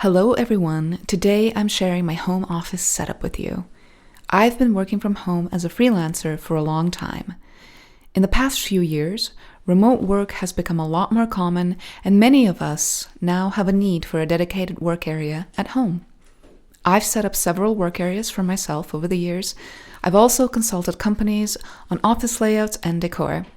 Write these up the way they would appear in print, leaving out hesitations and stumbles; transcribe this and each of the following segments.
Hello everyone, today I'm sharing my home office setup with you. I've been working from home as a freelancer for a long time. In the past few years, remote work has become a lot more common and many of us now have a need for a dedicated work area at home. I've set up several work areas for myself over the years. I've also consulted companies on office layouts and decor.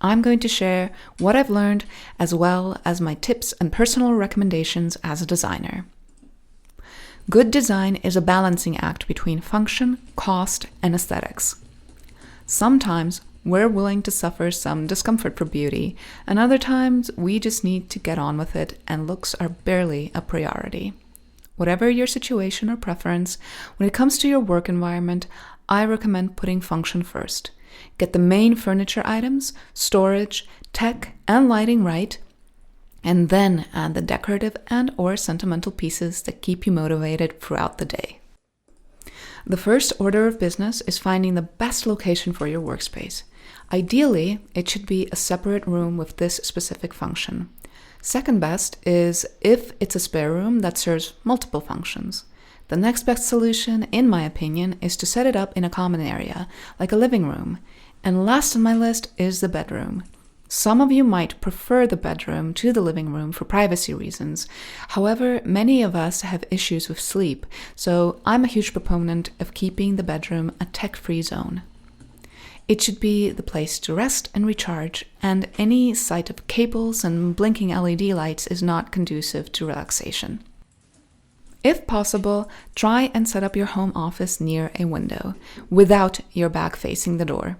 I'm going to share what I've learned as well as my tips and personal recommendations as a designer. Good design is a balancing act between function, cost, and aesthetics. Sometimes we're willing to suffer some discomfort for beauty, and other times we just need to get on with it and looks are barely a priority. Whatever your situation or preference, when it comes to your work environment, I recommend putting function first. Get the main furniture items, storage, tech, and lighting right, and then add the decorative and/or sentimental pieces that keep you motivated throughout the day. The first order of business is finding the best location for your workspace. Ideally, it should be a separate room with this specific function. Second best is if it's a spare room that serves multiple functions. The next best solution, in my opinion, is to set it up in a common area, like a living room. And last on my list is the bedroom. Some of you might prefer the bedroom to the living room for privacy reasons. However, many of us have issues with sleep, so I'm a huge proponent of keeping the bedroom a tech-free zone. It should be the place to rest and recharge, and any sight of cables and blinking LED lights is not conducive to relaxation. If possible, try and set up your home office near a window, without your back facing the door.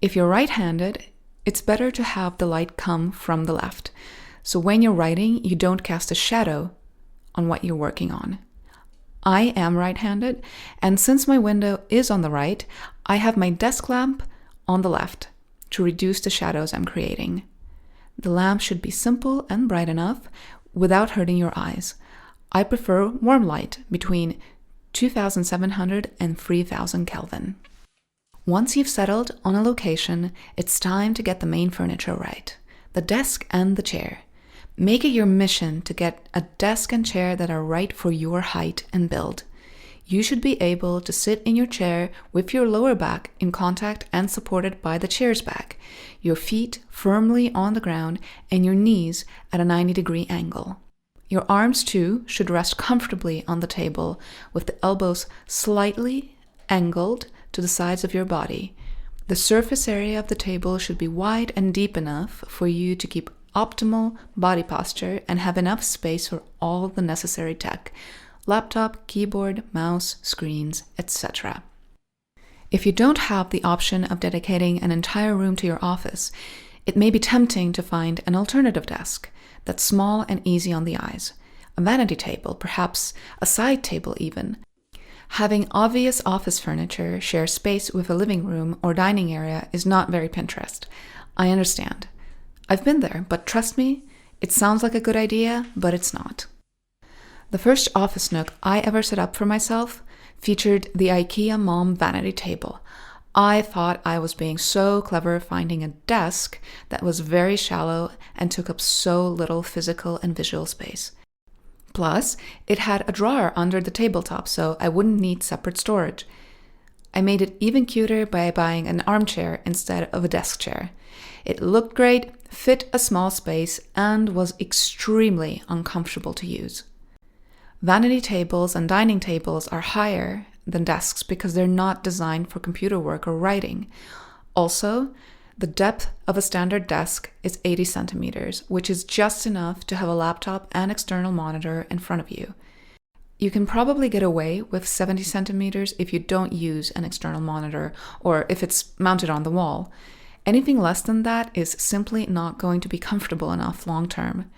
If you're right-handed, it's better to have the light come from the left, so when you're writing, you don't cast a shadow on what you're working on. I am right-handed, and since my window is on the right, I have my desk lamp on the left to reduce the shadows I'm creating. The lamp should be simple and bright enough without hurting your eyes. I prefer warm light between 2700 and 3000 Kelvin. Once you've settled on a location, it's time to get the main furniture right, the desk and the chair. Make it your mission to get a desk and chair that are right for your height and build. You should be able to sit in your chair with your lower back in contact and supported by the chair's back, your feet firmly on the ground and your knees at a 90-degree angle. Your arms too should rest comfortably on the table with the elbows slightly angled to the sides of your body. The surface area of the table should be wide and deep enough for you to keep optimal body posture and have enough space for all the necessary tech: laptop, keyboard, mouse, screens, etc. If you don't have the option of dedicating an entire room to your office, it may be tempting to find an alternative desk that's small and easy on the eyes. A vanity table, perhaps a side table even. Having obvious office furniture share space with a living room or dining area is not very Pinterest. I understand. I've been there, but trust me, it sounds like a good idea, but it's not. The first office nook I ever set up for myself featured the Ikea Mom vanity table. I thought I was being so clever finding a desk that was very shallow and took up so little physical and visual space. Plus, it had a drawer under the tabletop, so I wouldn't need separate storage. I made it even cuter by buying an armchair instead of a desk chair. It looked great, fit a small space, and was extremely uncomfortable to use. Vanity tables and dining tables are higher than desks because they're not designed for computer work or writing. Also, the depth of a standard desk is 80 centimeters, which is just enough to have a laptop and external monitor in front of you. You can probably get away with 70 centimeters if you don't use an external monitor or if it's mounted on the wall. Anything less than that is simply not going to be comfortable enough long term.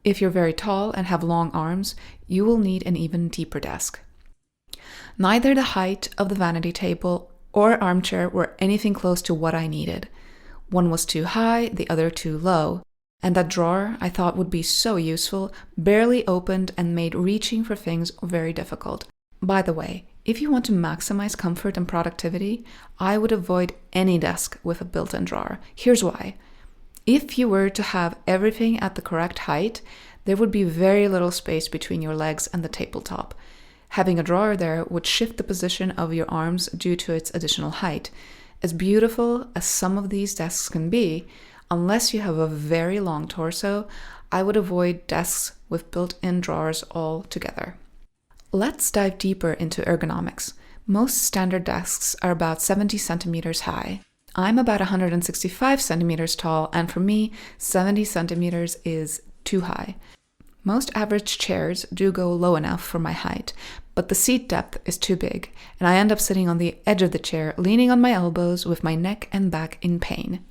If you're very tall and have long arms, you will need an even deeper desk. Neither the height of the vanity table or armchair were anything close to what I needed. One was too high, the other too low, and that drawer I thought would be so useful barely opened and made reaching for things very difficult. By the way, if you want to maximize comfort and productivity, I would avoid any desk with a built-in drawer. Here's why. If you were to have everything at the correct height, there would be very little space between your legs and the tabletop. Having a drawer there would shift the position of your arms due to its additional height. As beautiful as some of these desks can be, unless you have a very long torso, I would avoid desks with built-in drawers altogether. Let's dive deeper into ergonomics. Most standard desks are about 70 centimeters high. I'm about 165 centimeters tall, and for me, 70 centimeters is too high. Most average chairs do go low enough for my height, but the seat depth is too big, and I end up sitting on the edge of the chair, leaning on my elbows with my neck and back in pain.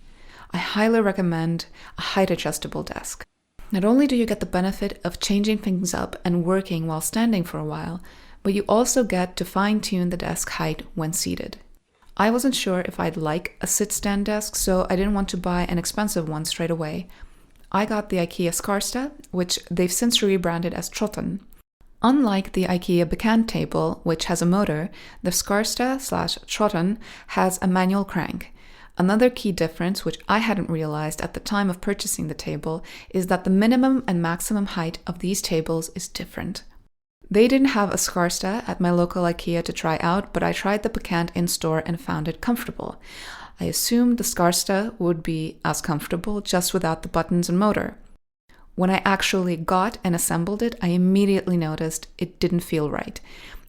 I highly recommend a height-adjustable desk. Not only do you get the benefit of changing things up and working while standing for a while, but you also get to fine-tune the desk height when seated. I wasn't sure if I'd like a sit-stand desk, so I didn't want to buy an expensive one straight away. I got the Ikea Skarsta, which they've since rebranded as Trotten. Unlike the Ikea Bekant table, which has a motor, the Skarsta/Trotten has a manual crank. Another key difference, which I hadn't realized at the time of purchasing the table, is that the minimum and maximum height of these tables is different. They didn't have a Skarsta at my local Ikea to try out, but I tried the Bekant in store and found it comfortable. I assumed the Skarsta would be as comfortable, just without the buttons and motor. When I actually got and assembled it, I immediately noticed it didn't feel right.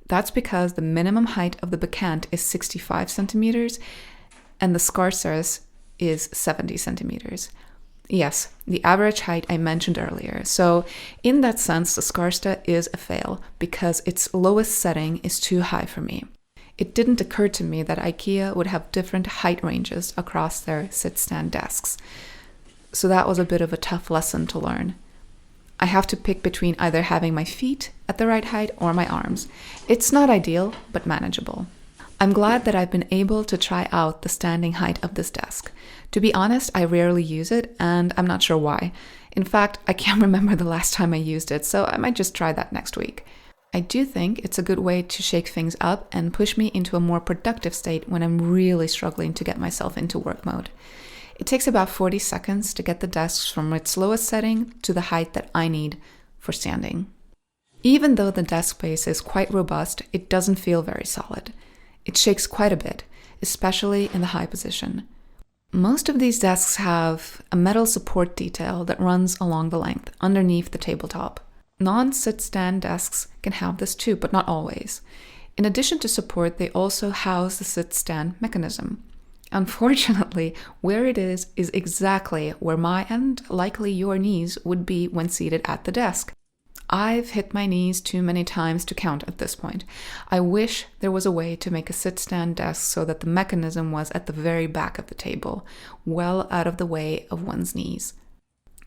That's because the minimum height of the Bekant is 65 centimeters and the Skarsta's is 70 centimeters. Yes, the average height I mentioned earlier. So in that sense, the Skarsta is a fail because its lowest setting is too high for me. It didn't occur to me that IKEA would have different height ranges across their sit-stand desks. So that was a bit of a tough lesson to learn. I have to pick between either having my feet at the right height or my arms. It's not ideal, but manageable. I'm glad that I've been able to try out the standing height of this desk. To be honest, I rarely use it, and I'm not sure why. In fact, I can't remember the last time I used it, so I might just try that next week. I do think it's a good way to shake things up and push me into a more productive state when I'm really struggling to get myself into work mode. It takes about 40 seconds to get the desk from its lowest setting to the height that I need for standing. Even though the desk base is quite robust, it doesn't feel very solid. It shakes quite a bit, especially in the high position. Most of these desks have a metal support detail that runs along the length, underneath the tabletop. Non-sit-stand desks can have this too, but not always. In addition to support, they also house the sit-stand mechanism. Unfortunately, where it is exactly where my and likely your knees would be when seated at the desk. I've hit my knees too many times to count at this point. I wish there was a way to make a sit-stand desk so that the mechanism was at the very back of the table, well out of the way of one's knees.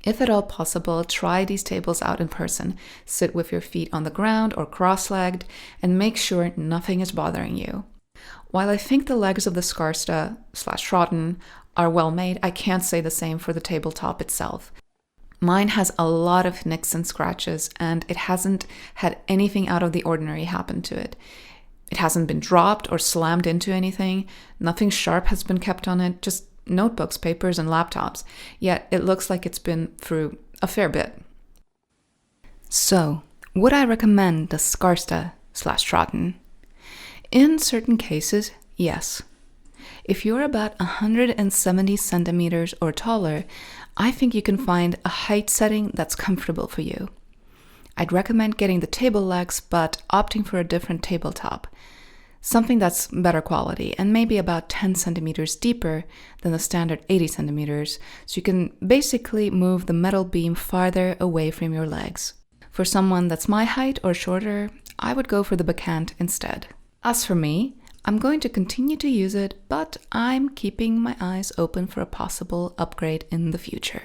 If at all possible, try these tables out in person. Sit with your feet on the ground or cross-legged and make sure nothing is bothering you. While I think the legs of the Skarsta/Trotten are well made, I can't say the same for the tabletop itself. Mine has a lot of nicks and scratches, and it hasn't had anything out of the ordinary happen to it. It hasn't been dropped or slammed into anything. Nothing sharp has been kept on it, just notebooks, papers, and laptops. Yet it looks like it's been through a fair bit. So, would I recommend the Skarsta/Trotten? In certain cases, yes. If you're about 170 centimeters or taller, I think you can find a height setting that's comfortable for you. I'd recommend getting the table legs, but opting for a different tabletop. Something that's better quality and maybe about 10 centimeters deeper than the standard 80 centimeters, so you can basically move the metal beam farther away from your legs. For someone that's my height or shorter, I would go for the Bekant instead. As for me, I'm going to continue to use it, but I'm keeping my eyes open for a possible upgrade in the future.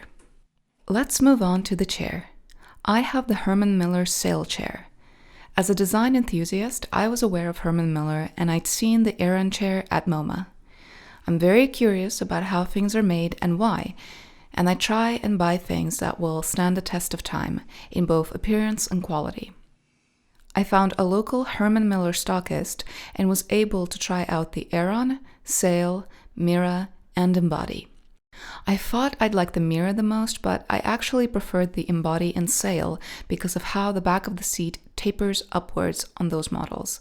Let's move on to the chair. I have the Herman Miller Sayl chair. As a design enthusiast, I was aware of Herman Miller and I'd seen the Aeron chair at MoMA. I'm very curious about how things are made and why, and I try and buy things that will stand the test of time in both appearance and quality. I found a local Herman Miller stockist and was able to try out the Aeron, Sayl, Mira, and Embody. I thought I'd like the mirror the most, but I actually preferred the Embody and Sayl because of how the back of the seat tapers upwards on those models.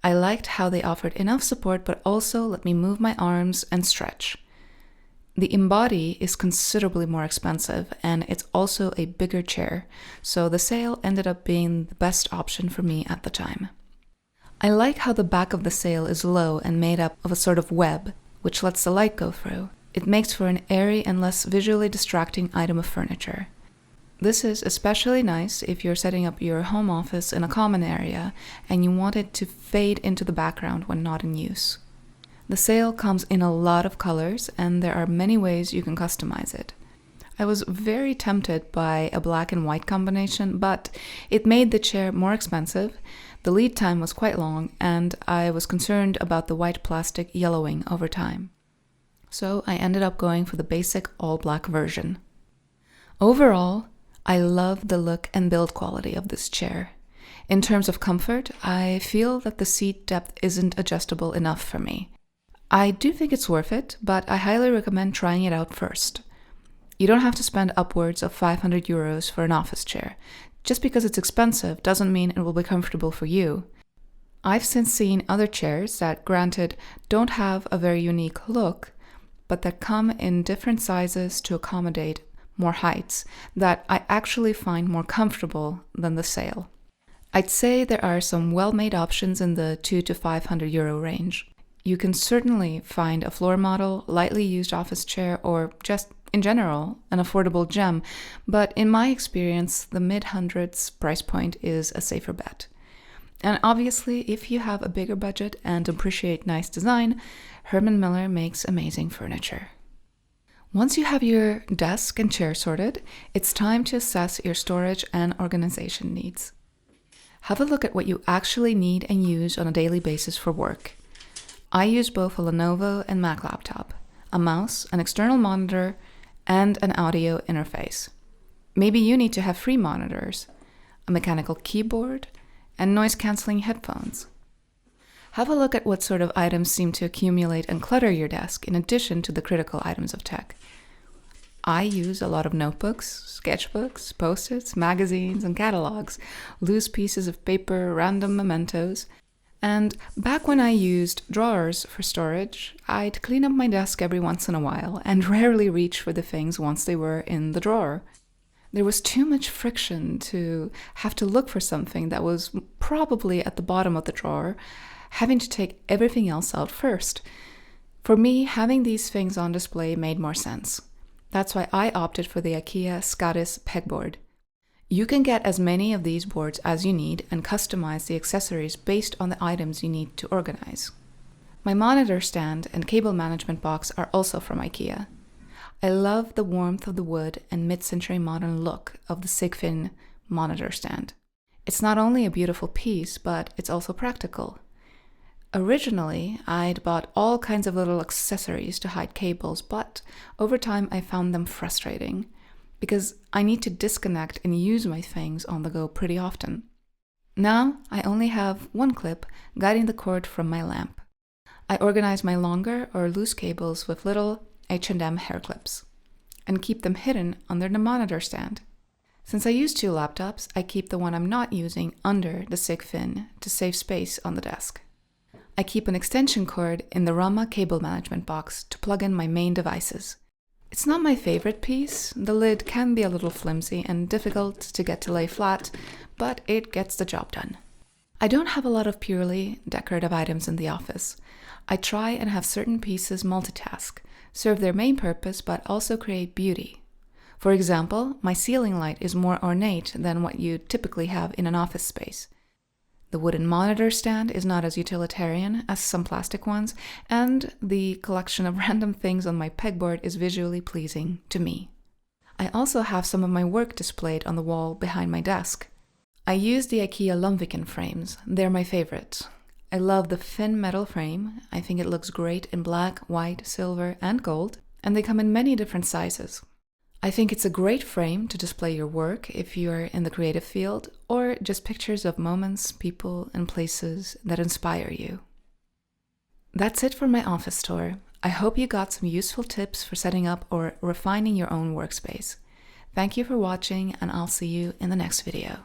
I liked how they offered enough support but also let me move my arms and stretch. The Embody is considerably more expensive and it's also a bigger chair, so the Sayl ended up being the best option for me at the time. I like how the back of the Sayl is low and made up of a sort of web, which lets the light go through. It makes for an airy and less visually distracting item of furniture. This is especially nice if you're setting up your home office in a common area and you want it to fade into the background when not in use. The Sayl comes in a lot of colors and there are many ways you can customize it. I was very tempted by a black and white combination, but it made the chair more expensive, the lead time was quite long, and I was concerned about the white plastic yellowing over time. So I ended up going for the basic all-black version. Overall, I love the look and build quality of this chair. In terms of comfort, I feel that the seat depth isn't adjustable enough for me. I do think it's worth it, but I highly recommend trying it out first. You don't have to spend upwards of 500 euros for an office chair. Just because it's expensive doesn't mean it will be comfortable for you. I've since seen other chairs that, granted, don't have a very unique look, but that come in different sizes to accommodate more heights that I actually find more comfortable than the Sayl. I'd say there are some well-made options in the 200 to 500 euro range. You can certainly find a floor model, lightly used office chair, or just in general, an affordable gem, but in my experience, the mid-hundreds price point is a safer bet. And obviously, if you have a bigger budget and appreciate nice design, Herman Miller makes amazing furniture. Once you have your desk and chair sorted, it's time to assess your storage and organization needs. Have a look at what you actually need and use on a daily basis for work. I use both a Lenovo and Mac laptop, a mouse, an external monitor, and an audio interface. Maybe you need to have 3 monitors, a mechanical keyboard, and noise-canceling headphones. Have a look at what sort of items seem to accumulate and clutter your desk in addition to the critical items of tech. I use a lot of notebooks, sketchbooks, post-its, magazines, and catalogs, loose pieces of paper, random mementos. And back when I used drawers for storage, I'd clean up my desk every once in a while and rarely reach for the things once they were in the drawer. There was too much friction to have to look for something that was probably at the bottom of the drawer, having to take everything else out first. For me, having these things on display made more sense. That's why I opted for the Ikea Skadis pegboard. You can get as many of these boards as you need and customize the accessories based on the items you need to organize. My monitor stand and cable management box are also from Ikea. I love the warmth of the wood and mid-century modern look of the Sigfinn monitor stand. It's not only a beautiful piece, but it's also practical. Originally, I'd bought all kinds of little accessories to hide cables, but over time I found them frustrating because I need to disconnect and use my things on the go pretty often. Now I only have one clip guiding the cord from my lamp. I organize my longer or loose cables with little H&M hair clips and keep them hidden under the monitor stand. Since I use 2 laptops, I keep the one I'm not using under the Sigfinn to save space on the desk. I keep an extension cord in the Romma cable management box to plug in my main devices. It's not my favorite piece. The lid can be a little flimsy and difficult to get to lay flat, but it gets the job done. I don't have a lot of purely decorative items in the office. I try and have certain pieces multitask, serve their main purpose, but also create beauty. For example, my ceiling light is more ornate than what you typically have in an office space. The wooden monitor stand is not as utilitarian as some plastic ones, and the collection of random things on my pegboard is visually pleasing to me. I also have some of my work displayed on the wall behind my desk. I use the Ikea Lomviken frames. They're my favorite. I love the thin metal frame. I think it looks great in black, white, silver, and gold, and they come in many different sizes. I think it's a great frame to display your work if you're in the creative field, or just pictures of moments, people, and places that inspire you. That's it for my office tour. I hope you got some useful tips for setting up or refining your own workspace. Thank you for watching, and I'll see you in the next video.